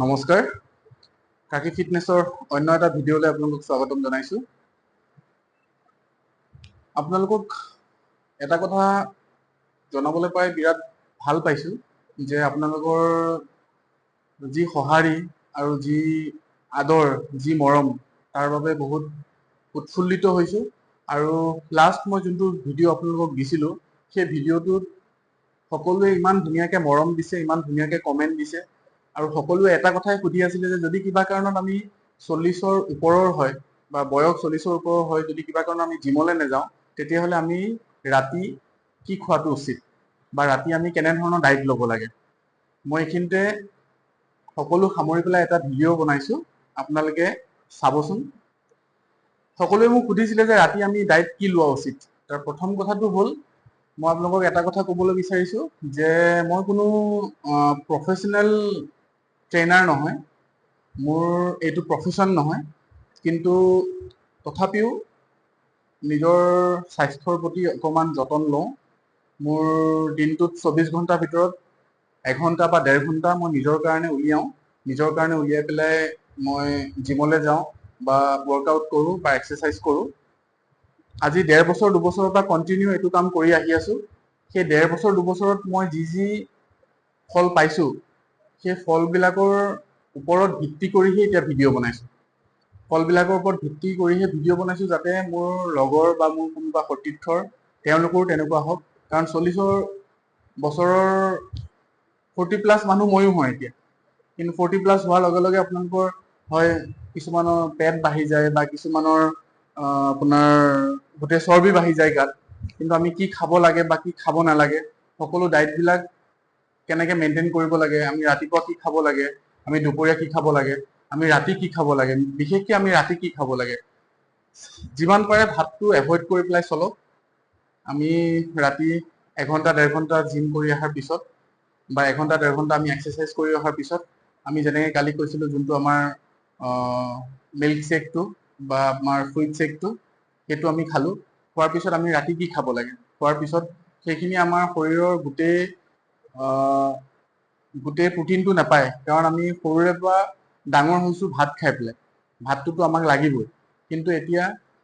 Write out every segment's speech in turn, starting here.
নমস্কাৰ, কাকি ফিটনেছৰ অন্য এটা ভিডিঅ'লৈ আপোনালোকক স্বাগতম জনাইছোঁ। আপোনালোকক এটা কথা জনাবলৈ পাই বিৰাট ভাল পাইছোঁ যে আপোনালোকৰ যি সঁহাৰি আৰু যি আদৰ, যি মৰম, তাৰ বাবে বহুত উৎফুল্লিত হৈছোঁ। আৰু লাষ্ট মই যোনটো ভিডিঅ' আপোনালোকক দিছিলোঁ, সেই ভিডিঅ'টোত সকলোৱে ইমান ধুনীয়াকৈ মৰম দিছে, ইমান ধুনীয়াকৈ কমেণ্ট দিছে। আৰু সকলোৱে এটা কথাই সুধি আছিলে যে যদি কিবা কাৰণত আমি 40ৰ ওপৰৰ হয় বা বয়স 40ৰ ওপৰৰ হয়, যদি কিবা কাৰণত আমি জিমলৈ নাযাওঁ, তেতিয়াহ'লে আমি ৰাতি কি খোৱাটো উচিত বা ৰাতি আমি কেনেধৰণৰ ডায়েট ল'ব লাগে। মই এইখিনিতে সকলো সামৰি পেলাই এটা ভিডিঅ' বনাইছোঁ, আপোনালোকে চাবচোন। সকলোৱে মোক সুধিছিলে যে ৰাতি আমি ডায়েট কি লোৱা উচিত। তাৰ প্ৰথম কথাটো হ'ল, মই আপোনালোকক এটা কথা ক'বলৈ বিচাৰিছোঁ যে মই কোনো প্ৰফেশ্যনেল ট্ৰেইনাৰ নহয়, মোৰ এইটো প্ৰফেশ্যন নহয়, কিন্তু তথাপিও নিজৰ স্বাস্থ্যৰ প্ৰতি অকণমান যতন লওঁ। মোৰ দিনটোত 24 ঘণ্টাৰ ভিতৰত 1 ঘণ্টা বা 1.5 ঘণ্টা মই নিজৰ কাৰণে উলিয়াওঁ। নিজৰ কাৰণে উলিয়াই পেলাই মই জিমলৈ যাওঁ বা ৱৰ্কআউট কৰোঁ বা এক্সাৰচাইজ কৰোঁ। আজি 1.5 বছৰ 2 বছৰৰ পৰা কণ্টিনিউ এইটো কাম কৰি আহি আছোঁ। সেই 1.5 বছৰ 2 বছৰত মই যি ফল পাইছোঁ, সেই ফলবিলাকৰ ওপৰত ভিত্তি কৰিহে এতিয়া ভিডিঅ' বনাইছোঁ। ফলবিলাকৰ ওপৰত ভিত্তি কৰিহে ভিডিঅ' বনাইছোঁ, যাতে মোৰ লগৰ বা মোৰ কোনোবা সতীৰ্থৰ তেওঁলোকৰো তেনেকুৱা হওক। কাৰণ 40 বছৰৰ 40+ মানুহ ময়ো হয় এতিয়া, কিন্তু 40+ হোৱাৰ লগে লগে আপোনালোকৰ হয় কিছুমানৰ পেট বাঢ়ি যায় বা কিছুমানৰ আপোনাৰ গোটেই চৰ্বি বাঢ়ি যায় গাত। কিন্তু আমি কি খাব লাগে বা কি খাব নালাগে, সকলো ডায়েটবিলাক কেনেকৈ মেইনটেইন কৰিব লাগে, আমি ৰাতিপুৱা কি খাব লাগে, আমি দুপৰীয়া কি খাব লাগে, আমি ৰাতি কি খাব লাগে, বিশেষকৈ আমি ৰাতি কি খাব লাগে, যিমান পাৰে ভাতটো এভইড কৰি পেলাই চলক। আমি ৰাতি 1 ঘণ্টা 1.5 ঘণ্টা জিম কৰি অহাৰ পিছত বা 1 ঘণ্টা 1.5 ঘণ্টা আমি এক্সাৰচাইজ কৰি অহাৰ পিছত, আমি যেনেকৈ কালি কৈছিলোঁ যোনটো আমাৰ মিল্ক শ্বেকটো বা আমাৰ ফ্ৰুইট শ্বেকটো, সেইটো আমি খালোঁ। খোৱাৰ পিছত আমি ৰাতি কি খাব লাগে, খোৱাৰ পিছত সেইখিনি আমাৰ শৰীৰৰ গোটেই প্ৰটিনটো নাপায়। কাৰণ আমি সৰুৰে পৰা ডাঙৰ হৈছোঁ ভাত খাই পেলাই, ভাতটোতো আমাক লাগিবই। কিন্তু এতিয়া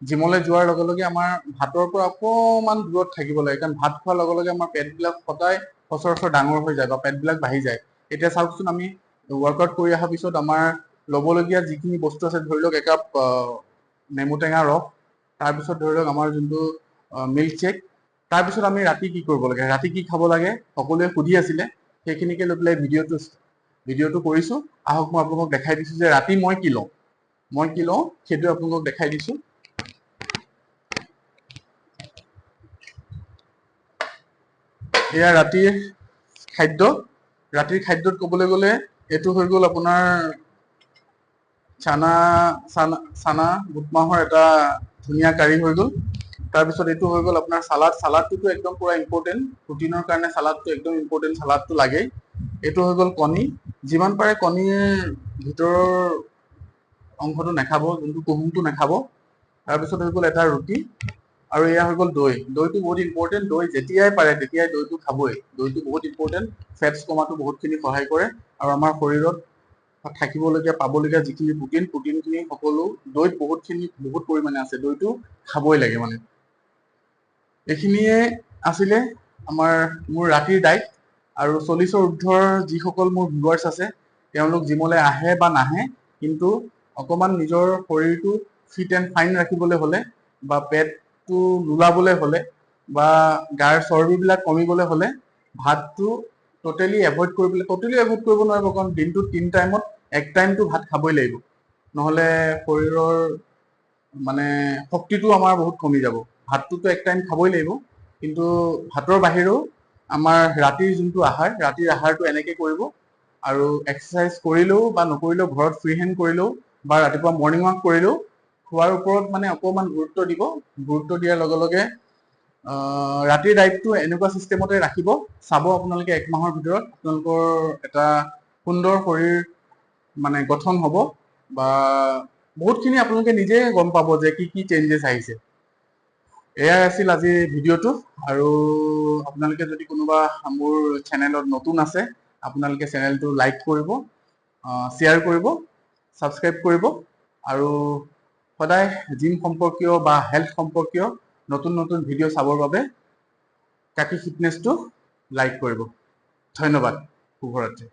জিমলৈ যোৱাৰ লগে লগে আমাৰ ভাতৰ পৰা অকণমান দূৰত থাকিব লাগে, কাৰণ ভাত খোৱাৰ লগে লগে আমাৰ পেটবিলাক সদায় সচৰাচৰ ডাঙৰ হৈ যায় বা পেটবিলাক বাঢ়ি যায়। এতিয়া চাওকচোন, আমি ৱৰ্কআউট কৰি অহাৰ পিছত আমাৰ ল'বলগীয়া যিখিনি বস্তু আছে, ধৰি লওক একাপ নেমু টেঙা ৰস, তাৰপিছত ধৰি লওক আমাৰ যোনটো মিল্ক শ্বেক, তাৰপিছত আমি ৰাতি কি কৰিব লাগে, ৰাতি কি খাব লাগে, সকলোৱে সুধি আছিলে। সেইখিনিকে লৈ পেলাই ভিডিঅ'টো কৰিছোঁ। আহক মই আপোনালোকক দেখাই দিছোঁ যে ৰাতি মই কি লওঁ সেইটো আপোনালোকক দেখাই দিছোঁ। এয়া ৰাতিৰ খাদ্য। ৰাতিৰ খাদ্যত ক'বলৈ গ'লে এইটো হৈ গ'ল আপোনাৰ চানা বুট মাহৰ এটা ধুনীয়া কাৰী হৈ গ'ল। তাৰপিছত এইটো হৈ গ'ল আপোনাৰ চালাডটোতো একদম পুৰা ইম্পৰ্টেণ্ট, প্ৰটিনৰ কাৰণে চালাডটো একদম ইম্পৰ্টেণ্ট, চালাডটো লাগেই। এইটো হৈ গ'ল কণী। যিমান পাৰে কণীৰ ভিতৰৰ অংশটো নাখাব, যোনটো কুহুমটো নাখাব। তাৰপিছত হৈ গ'ল এটা ৰুটি, আৰু এয়া হৈ গ'ল দৈ। দৈটো বহুত ইম্পৰ্টেণ্ট, দৈ যেতিয়াই পাৰে তেতিয়াই দৈটো খাবই। দৈটো বহুত ইম্পৰ্টেণ্ট, ফেটছ কমাটো বহুতখিনি সহায় কৰে। আৰু আমাৰ শৰীৰত থাকিবলগীয়া পাবলগীয়া যিখিনি প্ৰটিনখিনি সকলো দৈত বহুত পৰিমাণে আছে। দৈটো খাবই লাগে মানে। এইখিনিয়ে আছিলে মোৰ ৰাতিৰ ডায়েট। আৰু 40ৰ ঊৰ্ধ্বৰ যিসকল মোৰ ভিউৱাৰ্ছ আছে, তেওঁলোক জিমলৈ আহে বা নাহে, কিন্তু অকণমান নিজৰ শৰীৰটো ফিট এণ্ড ফাইন ৰাখিবলৈ হ'লে বা পেটটো নোলাবলৈ হ'লে বা গাৰ চৰ্বিবিলাক কমিবলৈ হ'লে ভাতটো ট'টেলি এভইড কৰিব নোৱাৰিব। কাৰণ দিনটোত 3 টাইমত 1 টাইমটো ভাত খাবই লাগিব, নহ'লে শৰীৰৰ মানে শক্তিটো আমাৰ বহুত কমি যাব। ভাতটোতো 1 টাইম খাবই লাগিব, কিন্তু ভাতৰ বাহিৰেও আমাৰ ৰাতিৰ যোনটো আহাৰ, ৰাতিৰ আহাৰটো এনেকৈ কৰিব। আৰু এক্সাৰচাইজ কৰিলেও বা নকৰিলেও, ঘৰত ফ্ৰী হেণ্ড কৰিলেও বা ৰাতিপুৱা মৰ্ণিং ৱাক কৰিলেও খোৱাৰ ওপৰত মানে অকণমান গুৰুত্ব দিব। গুৰুত্ব দিয়াৰ লগে লগে ৰাতিৰ ডায়েটটো এনেকুৱা ছিষ্টেমতে ৰাখিব। চাব আপোনালোকে 1 মাহৰ ভিতৰত আপোনালোকৰ এটা সুন্দৰ শৰীৰ মানে গঠন হ'ব, বা বহুতখিনি আপোনালোকে নিজে গম পাব যে কি চেঞ্জেছ আহিছে। এয়াই আছিল আজিৰ ভিডিঅ'টো। আৰু আপোনালোকে যদি কোনোবা মোৰ চেনেলত নতুন আছে, আপোনালোকে চেনেলটো লাইক কৰিব, শ্বেয়াৰ কৰিব, ছাবস্ক্ৰাইব কৰিব আৰু সদায় জিম সম্পৰ্কীয় বা হেল্থ সম্পৰ্কীয় নতুন নতুন ভিডিঅ' চাবৰ বাবে কাকি ফিটনেছটো লাইক কৰিব। ধন্যবাদ। শুভৰাত্ৰি।